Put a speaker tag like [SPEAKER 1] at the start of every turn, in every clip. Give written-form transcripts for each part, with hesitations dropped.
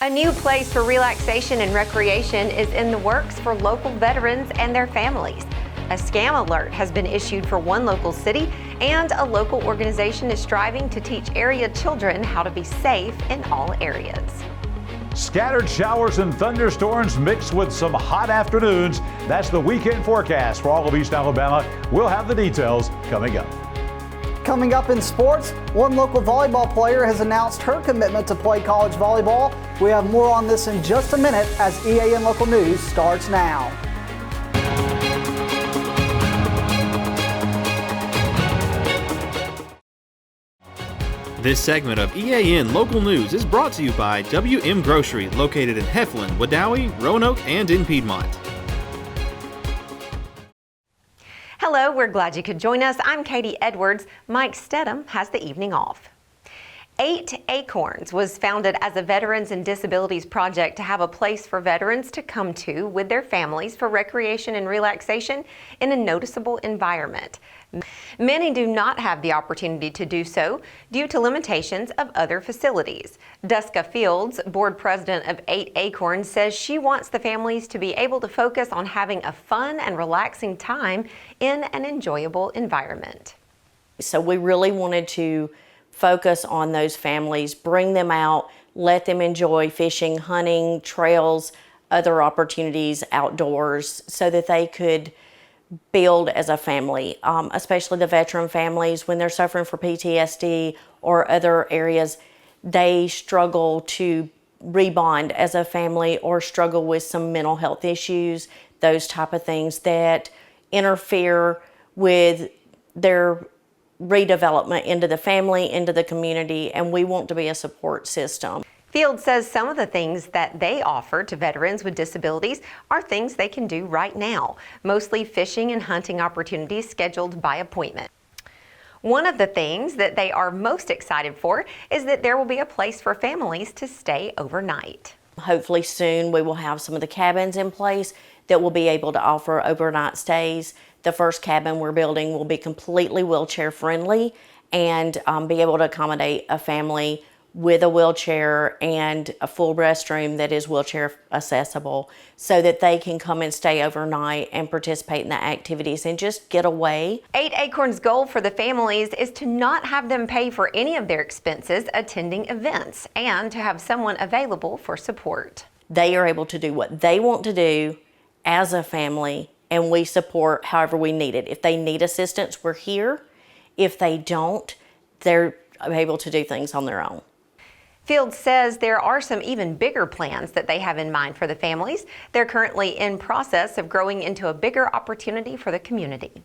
[SPEAKER 1] A new place for relaxation and recreation is in the works for local veterans and their families. A scam alert has been issued for one local city, and a local organization is striving to teach area children how to be safe in all areas.
[SPEAKER 2] Scattered showers and thunderstorms mixed with some hot afternoons. That's the weekend forecast for all of East Alabama. We'll have the details coming up.
[SPEAKER 3] Coming up in sports, one local volleyball player has announced her commitment to play college volleyball. We have more on this in just a minute as EAN Local News starts now.
[SPEAKER 4] This segment of EAN Local News is brought to you by WM Grocery, located in Heflin, Wadowee, Roanoke, and in Piedmont.
[SPEAKER 1] Hello, we're glad you could join us. I'm Katie Edwards. Mike Stedham has the evening off. 8 Acorns was founded as a Veterans and Disabilities project to have a place for veterans to come to with their families for recreation and relaxation in a noticeable environment. Many do not have the opportunity to do so due to limitations of other facilities. Duska Fields, board president of 8 Acorns, says she wants the families to be able to focus on having a fun and relaxing time in an enjoyable environment.
[SPEAKER 5] So we really wanted to focus on those families, bring them out, let them enjoy fishing, hunting, trails, other opportunities outdoors so that they could build as a family, especially the veteran families when they're suffering from PTSD or other areas. They struggle to rebond as a family or struggle with some mental health issues, those type of things that interfere with their redevelopment into the family, into the community, and we want to be a support system.
[SPEAKER 1] Fields says some of the things that they offer to veterans with disabilities are things they can do right now, mostly fishing and hunting opportunities scheduled by appointment. One of the things that they are most excited for is that there will be a place for families to stay overnight.
[SPEAKER 5] Hopefully soon we will have some of the cabins in place that will be able to offer overnight stays. The first cabin we're building will be completely wheelchair friendly and be able to accommodate a family with a wheelchair and a full restroom that is wheelchair accessible so that they can come and stay overnight and participate in the activities and just get away.
[SPEAKER 1] 8 Acorns' goal for the families is to not have them pay for any of their expenses attending events and to have someone available for support.
[SPEAKER 5] They are able to do what they want to do as a family, and we support however we need it. If they need assistance, we're here. If they don't, they're able to do things on their own.
[SPEAKER 1] Fields says there are some even bigger plans that they have in mind for the families. They're currently in process of growing into a bigger opportunity for the community.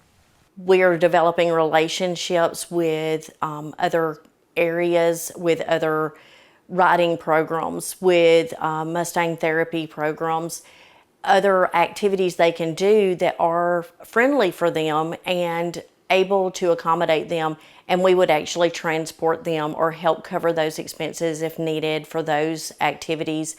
[SPEAKER 5] We are developing relationships with other areas, with other riding programs, with Mustang therapy programs, other activities they can do that are friendly for them and able to accommodate them, and we would actually transport them or help cover those expenses if needed for those activities,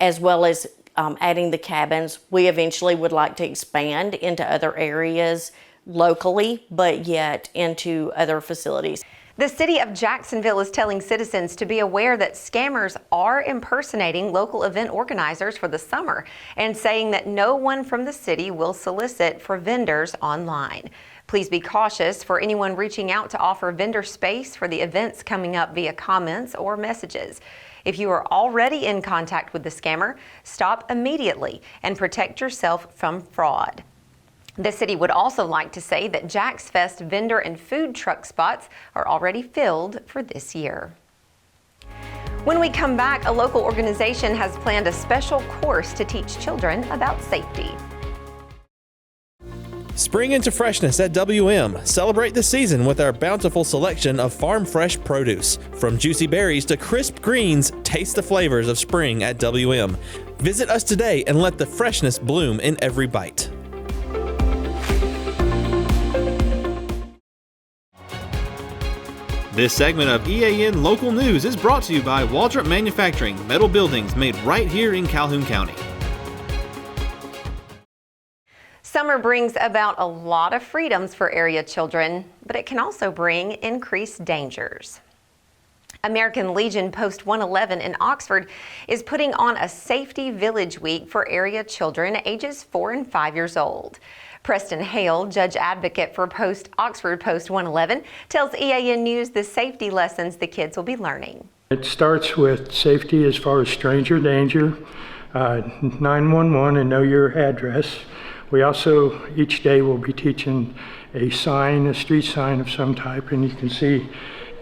[SPEAKER 5] as well as adding the cabins. We eventually would like to expand into other areas locally, but yet into other facilities.
[SPEAKER 1] The city of Jacksonville is telling citizens to be aware that scammers are impersonating local event organizers for the summer and saying that no one from the city will solicit for vendors online. Please be cautious for anyone reaching out to offer vendor space for the events coming up via comments or messages. If you are already in contact with the scammer, stop immediately and protect yourself from fraud. The city would also like to say that Jack's Fest vendor and food truck spots are already filled for this year. When we come back, a local organization has planned a special course to teach children about safety.
[SPEAKER 4] Spring into freshness at WM. Celebrate the season with our bountiful selection of farm fresh produce. From juicy berries to crisp greens, taste the flavors of spring at WM. Visit us today and let the freshness bloom in every bite. This segment of EAN Local News is brought to you by Waldrop Manufacturing, metal buildings made right here in Calhoun County.
[SPEAKER 1] Summer brings about a lot of freedoms for area children, but it can also bring increased dangers. American Legion Post 111 in Oxford is putting on a Safety Village Week for area children ages 4 and 5 years old. Preston Hale, judge advocate for Oxford Post 111, tells EAN News the safety lessons the kids will be learning.
[SPEAKER 6] It starts with safety as far as stranger danger, 911 and know your address. We also each day will be teaching a sign, a street sign of some type, and you can see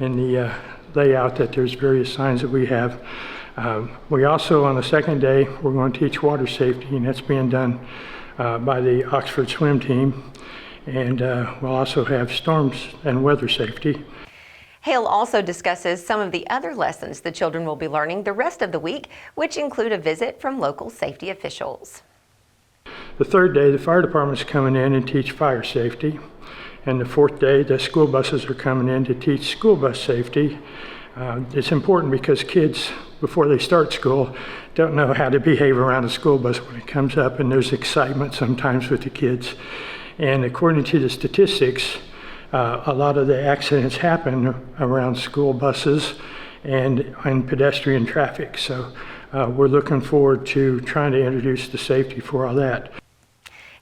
[SPEAKER 6] in the layout that there's various signs that we have. We also, on the second day, we're going to teach water safety, and that's being done by the Oxford swim team. And we'll also have storms and weather safety.
[SPEAKER 1] Hale also discusses some of the other lessons the children will be learning the rest of the week, which include a visit from local safety officials.
[SPEAKER 6] The third day, the fire department's coming in and teach fire safety. And the fourth day, the school buses are coming in to teach school bus safety. It's important because kids, before they start school, don't know how to behave around a school bus when it comes up, and there's excitement sometimes with the kids. And according to the statistics, a lot of the accidents happen around school buses and pedestrian traffic. So we're looking forward to trying to introduce the safety for all that.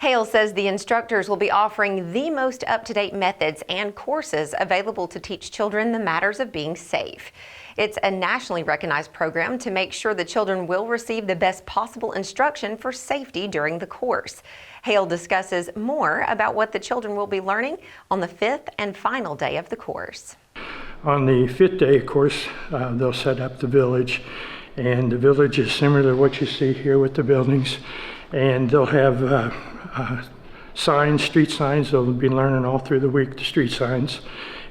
[SPEAKER 1] Hale says the instructors will be offering the most up-to-date methods and courses available to teach children the matters of being safe. It's a nationally recognized program to make sure the children will receive the best possible instruction for safety during the course. Hale discusses more about what the children will be learning on the fifth and final day of the course.
[SPEAKER 6] On the fifth day, of course, they'll set up the village, and the village is similar to what you see here with the buildings, and they'll have signs, street signs. They'll be learning all through the week the street signs,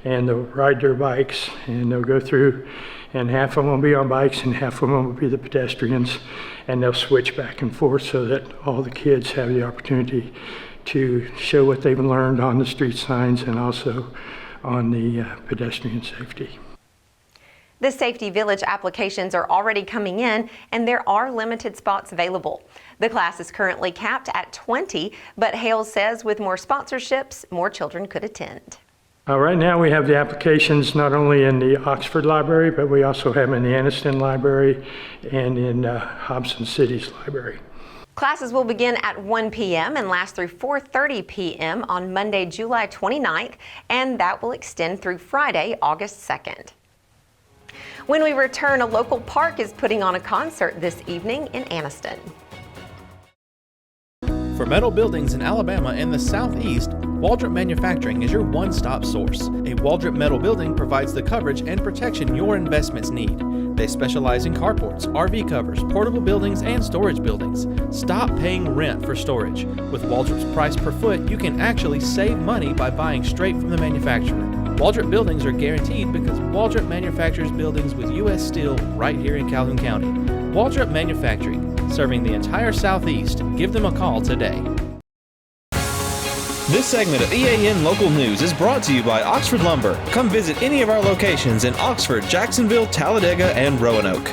[SPEAKER 6] and they'll ride their bikes, and they'll go through, and half of them will be on bikes and half of them will be the pedestrians, and they'll switch back and forth so that all the kids have the opportunity to show what they've learned on the street signs and also on the pedestrian safety.
[SPEAKER 1] The Safety Village applications are already coming in, and there are limited spots available. The class is currently capped at 20, but Hale says with more sponsorships, more children could attend.
[SPEAKER 6] Right now we have the applications not only in the Oxford Library, but we also have in the Anniston Library and in Hobson City's Library.
[SPEAKER 1] Classes will begin at 1 p.m. and last through 4:30 p.m. on Monday, July 29th, and that will extend through Friday, August 2nd. When we return, a local park is putting on a concert this evening in Anniston.
[SPEAKER 4] For metal buildings in Alabama and the Southeast, Waldrop Manufacturing is your one-stop source. A Waldrop metal building provides the coverage and protection your investments need. They specialize in carports, RV covers, portable buildings, and storage buildings. Stop paying rent for storage. With Waldrop's price per foot, you can actually save money by buying straight from the manufacturer. Waldrop buildings are guaranteed because Waldrop manufactures buildings with U.S. steel right here in Calhoun County. Waldrop Manufacturing, serving the entire Southeast. Give them a call today. This segment of EAN Local News is brought to you by Oxford Lumber. Come visit any of our locations in Oxford, Jacksonville, Talladega, and Roanoke.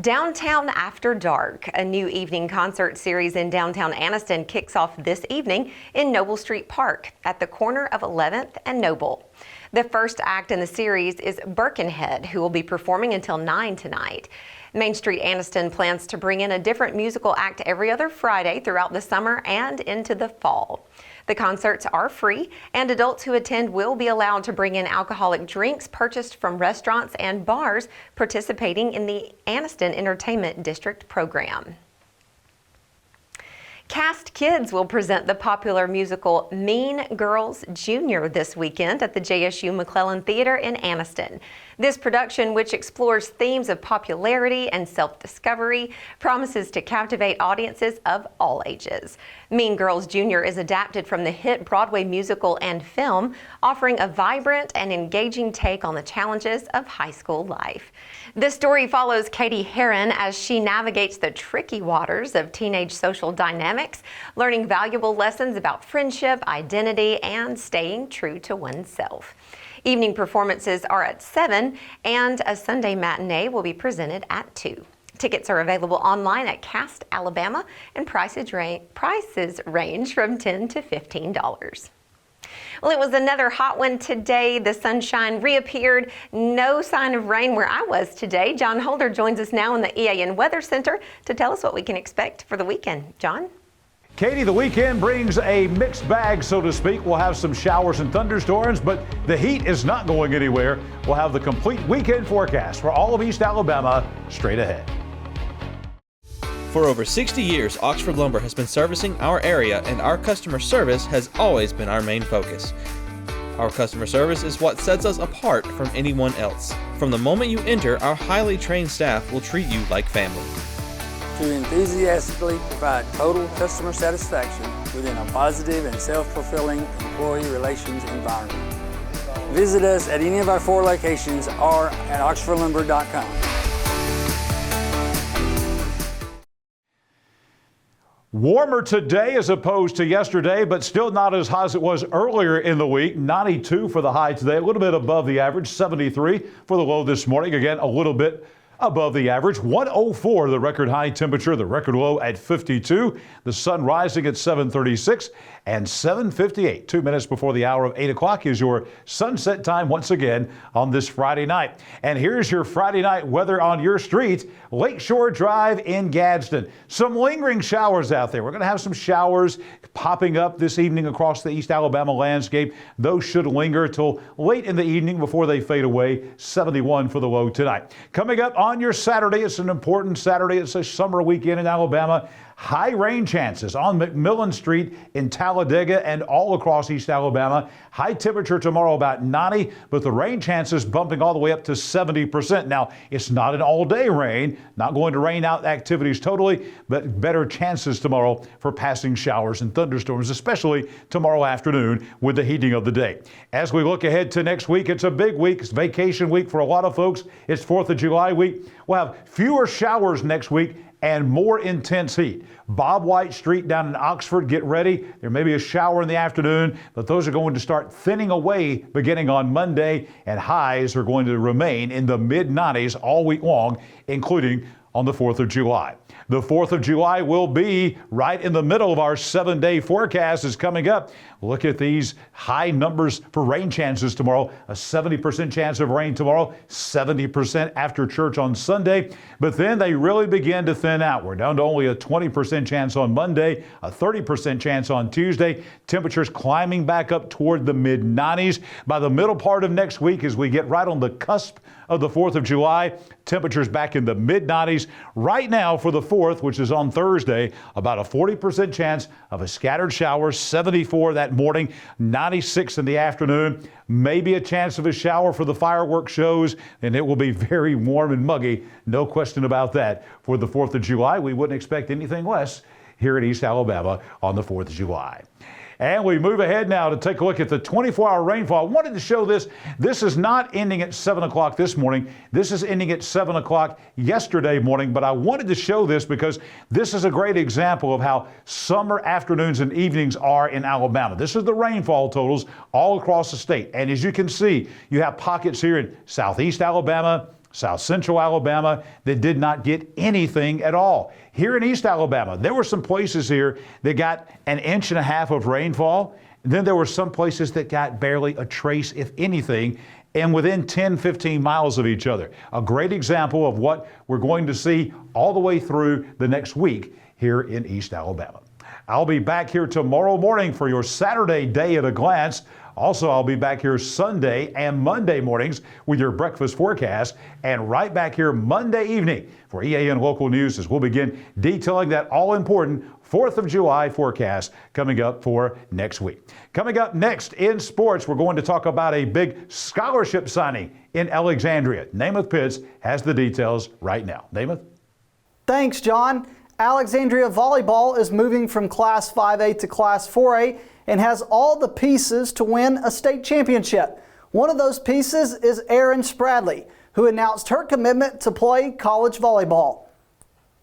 [SPEAKER 1] Downtown After Dark, a new evening concert series in downtown Anniston, kicks off this evening in Noble Street Park at the corner of 11th and Noble. The first act in the series is Birkenhead, who will be performing until 9 tonight. Main Street Anniston plans to bring in a different musical act every other Friday throughout the summer and into the fall. The concerts are free, and adults who attend will be allowed to bring in alcoholic drinks purchased from restaurants and bars participating in the Anniston Entertainment District program. Cast Kids will present the popular musical Mean Girls Jr. this weekend at the JSU McClellan Theater in Anniston. This production, which explores themes of popularity and self-discovery, promises to captivate audiences of all ages. Mean Girls Jr. is adapted from the hit Broadway musical and film, offering a vibrant and engaging take on the challenges of high school life. The story follows Katie Heron as she navigates the tricky waters of teenage social dynamics, learning valuable lessons about friendship, identity, and staying true to oneself. Evening performances are at 7, and a Sunday matinee will be presented at 2. Tickets are available online at Cast Alabama, and prices range from $10 to $15. Well, it was another hot one today. The sunshine reappeared. No sign of rain where I was today. John Holder joins us now in the EAN Weather Center to tell us what we can expect for the weekend. John?
[SPEAKER 2] Katie, the weekend brings a mixed bag, so to speak. We'll have some showers and thunderstorms, but the heat is not going anywhere. We'll have the complete weekend forecast for all of East Alabama straight ahead.
[SPEAKER 4] For over 60 years, Oxford Lumber has been servicing our area, and our customer service has always been our main focus. Our customer service is what sets us apart from anyone else. From the moment you enter, our highly trained staff will treat you like family.
[SPEAKER 7] To enthusiastically provide total customer satisfaction within a positive and self-fulfilling employee relations environment. Visit us at any of our 4 locations or at oxfordlumber.com.
[SPEAKER 2] Warmer today as opposed to yesterday, but still not as hot as it was earlier in the week. 92 for the high today, a little bit above the average. 73 for the low this morning. Again, a little bit above the average. 104 the record high temperature, the record low at 52. The sun rising at 7:36 and 7:58. 2 minutes before the hour of 8 o'clock is your sunset time once again on this Friday night. And here's your Friday night weather on your street. Lakeshore Drive in Gadsden. Some lingering showers out there. We're going to have some showers popping up this evening across the East Alabama landscape. Those should linger till late in the evening before they fade away. 71 for the low tonight. Coming up on your Saturday, it's an important Saturday. It's a summer weekend in Alabama. High rain chances on McMillan Street in Talladega and all across East Alabama. High temperature tomorrow about 90, but the rain chances bumping all the way up to 70%. Now, it's not an all-day rain, not going to rain out activities totally, but better chances tomorrow for passing showers and thunderstorms, especially tomorrow afternoon with the heating of the day. As we look ahead to next week, it's a big week. It's vacation week for a lot of folks. It's 4th of July week. We'll have fewer showers next week and more intense heat. Bob White Street down in Oxford, get ready. There may be a shower in the afternoon, but those are going to start thinning away beginning on Monday, and highs are going to remain in the mid-90s all week long, including on the 4th of July. The 4th of July will be right in the middle of our 7-day forecast is coming up. Look at these high numbers for rain chances tomorrow. A 70% chance of rain tomorrow, 70% after church on Sunday. But then they really begin to thin out. We're down to only a 20% chance on Monday, a 30% chance on Tuesday. Temperatures climbing back up toward the mid-90s. By the middle part of next week, as we get right on the cusp of the 4th of July, temperatures back in the mid-90s. Right now for the 4th, which is on Thursday, about a 40% chance of a scattered shower, 74 that morning, 96 in the afternoon. Maybe a chance of a shower for the fireworks shows, and it will be very warm and muggy. No question about that. For the 4th of July, we wouldn't expect anything less here in East Alabama on the 4th of July. And we move ahead now to take a look at the 24-hour rainfall. I wanted to show this. This is not ending at 7 o'clock this morning. This is ending at 7 o'clock yesterday morning. But I wanted to show this because this is a great example of how summer afternoons and evenings are in Alabama. This is the rainfall totals all across the state. And as you can see, you have pockets here in southeast Alabama, South Central Alabama that did not get anything at all. Here in East Alabama, there were some places here that got 1.5 inches of rainfall. Then there were some places that got barely a trace, if anything, and within 10, 15 miles of each other. A great example of what we're going to see all the way through the next week here in East Alabama. I'll be back here tomorrow morning for your Saturday Day at a Glance. Also, I'll be back here Sunday and Monday mornings with your breakfast forecast, and right back here Monday evening for EAN Local News as we'll begin detailing that all-important 4th of July forecast coming up for next week. Coming up next in sports, we're going to talk about a big scholarship signing in Alexandria. Namath Pitts has the details right now. Namath?
[SPEAKER 3] Thanks, John. Alexandria Volleyball is moving from Class 5A to Class 4A and has all the pieces to win a state championship. One of those pieces is Erin Spradley, who announced her commitment to play college volleyball.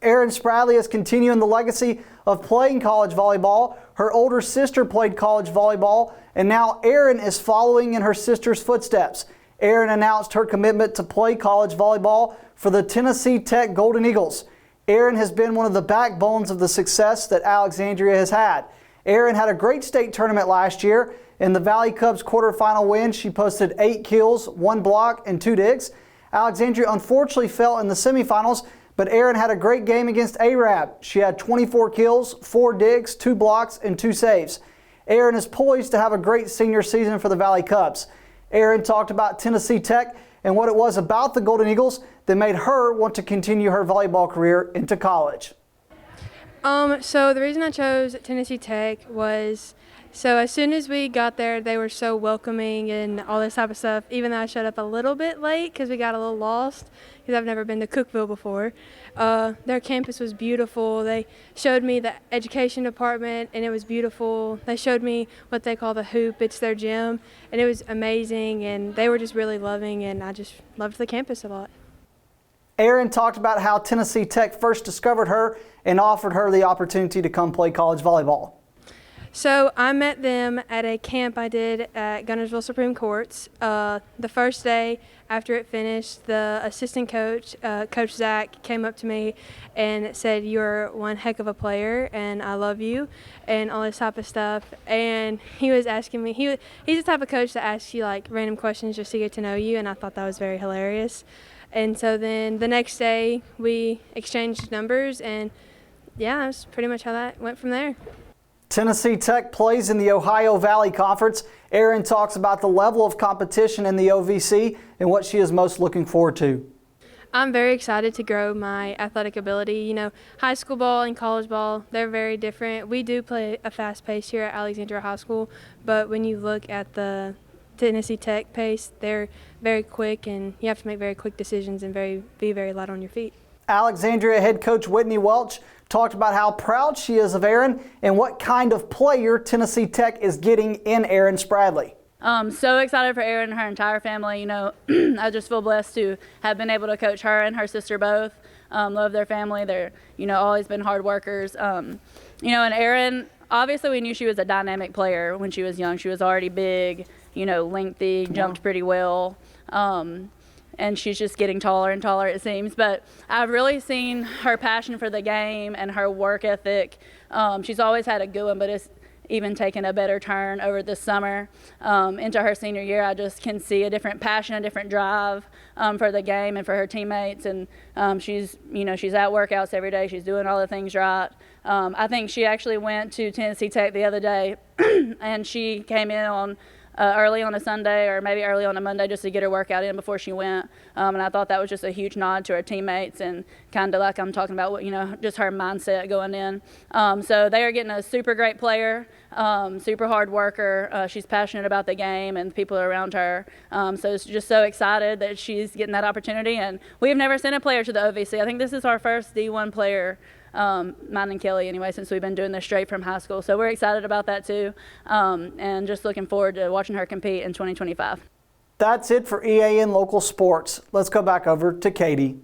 [SPEAKER 3] Erin Spradley is continuing the legacy of playing college volleyball. Her older sister played college volleyball, and now Erin is following in her sister's footsteps. Erin announced her commitment to play college volleyball for the Tennessee Tech Golden Eagles. Erin has been one of the backbones of the success that Alexandria has had. Erin had a great state tournament last year In the Valley Cubs quarterfinal win, she posted 8 kills, 1 block, and 2 digs. Alexandria unfortunately fell in the semifinals, but Erin had a great game against Arab. She had 24 kills, 4 digs, 2 blocks, and 2 saves. Erin is poised to have a great senior season for the Valley Cubs. Erin talked about Tennessee Tech and what it was about the Golden Eagles that made her want to continue her volleyball career into college.
[SPEAKER 8] So the reason I chose Tennessee Tech was, so as soon as we got there, they were so welcoming and all this type of stuff, even though I showed up a little bit late because we got a little lost because I've never been to Cookeville before. Their campus was beautiful. They showed me the education department, and it was beautiful. They showed me what they call the hoop. It's their gym, and it was amazing, and they were just really loving, and I just loved the campus a lot.
[SPEAKER 3] Erin talked about how Tennessee Tech first discovered her and offered her the opportunity to come play college volleyball.
[SPEAKER 8] So I met them at a camp I did at Gunnersville Supreme Courts. The first day after it finished, the assistant coach, Coach Zach, came up to me and said, "You're one heck of a player, and I love you," and all this type of stuff. And he was asking me, he's the type of coach that asks you like random questions just to get to know you, and I thought that was very hilarious. And so then the next day we exchanged numbers, and yeah, that's pretty much how that went from there.
[SPEAKER 3] Tennessee Tech plays in the Ohio Valley Conference. Erin talks about the level of competition in the OVC and what she is most looking forward to.
[SPEAKER 8] I'm very excited to grow my athletic ability. You know, high school ball and college ball, they're very different. We do play a fast pace here at Alexandria High School, but when you look at the Tennessee Tech pace, they're very quick, and you have to make very quick decisions and be very light on your feet.
[SPEAKER 3] Alexandria head coach Whitney Welch talked about how proud she is of Erin and what kind of player Tennessee Tech is getting in Erin Spradley.
[SPEAKER 9] So excited for Erin and her entire family. You know, I just feel blessed to have been able to coach her and her sister both. Love their family. They're, you know, always been hard workers. You know, and Erin, obviously we knew she was a dynamic player when she was young. She was already big, you know, lengthy, jumped pretty well. And she's just getting taller and taller, it seems. But I've really seen her passion for the game and her work ethic. She's always had a good one, but it's even taken a better turn over this summer. Into her senior year, I just can see a different passion, a different drive for the game and for her teammates. And she's at workouts every day. She's doing all the things right. I think she actually went to Tennessee Tech the other day, and she came in on early on a Sunday or maybe early on a Monday just to get her workout in before she went. And I thought that was just a huge nod to her teammates and kind of like I'm talking about, you know, just her mindset going in. So they are getting a super great player, super hard worker. She's passionate about the game and the people around her. So it's just so excited that she's getting that opportunity. And we've never sent a player to the OVC. I think this is our first D1 player, mine and Kelly anyway, since we've been doing this straight from high school. So we're excited about that too, and just looking forward to watching her compete in 2025.
[SPEAKER 3] That's it for EAN Local Sports. Let's go back over to Katie.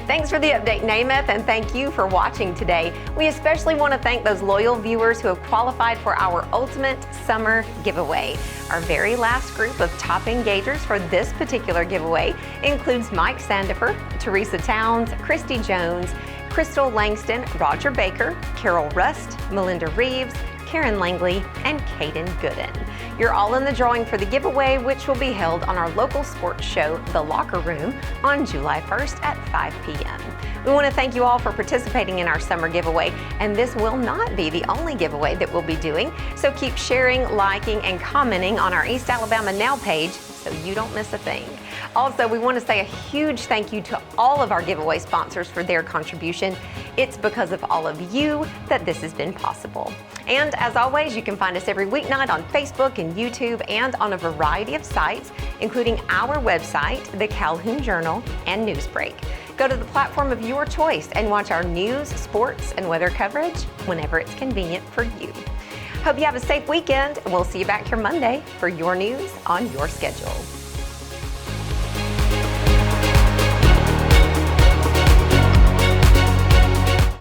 [SPEAKER 1] Thanks for the update, Namath, and thank you for watching today. We especially want to thank those loyal viewers who have qualified for our Ultimate Summer Giveaway. Our very last group of top engagers for this particular giveaway includes Mike Sandifer, Teresa Towns, Christy Jones, Crystal Langston, Roger Baker, Carol Rust, Melinda Reeves, Karen Langley, and Caden Gooden. You're all in the drawing for the giveaway, which will be held on our local sports show, The Locker Room, on July 1st at 5 p.m. We want to thank you all for participating in our summer giveaway, and this will not be the only giveaway that we'll be doing, so keep sharing, liking, and commenting on our East Alabama Now page so you don't miss a thing. Also, we want to say a huge thank you to all of our giveaway sponsors for their contribution. It's because of all of you that this has been possible. And as always, you can find us every weeknight on Facebook and YouTube and on a variety of sites, including our website, the Calhoun Journal, and Newsbreak. Go to the platform of your choice and watch our news, sports, and weather coverage whenever it's convenient for you. Hope you have a safe weekend, and we'll see you back here Monday for your news on your schedule.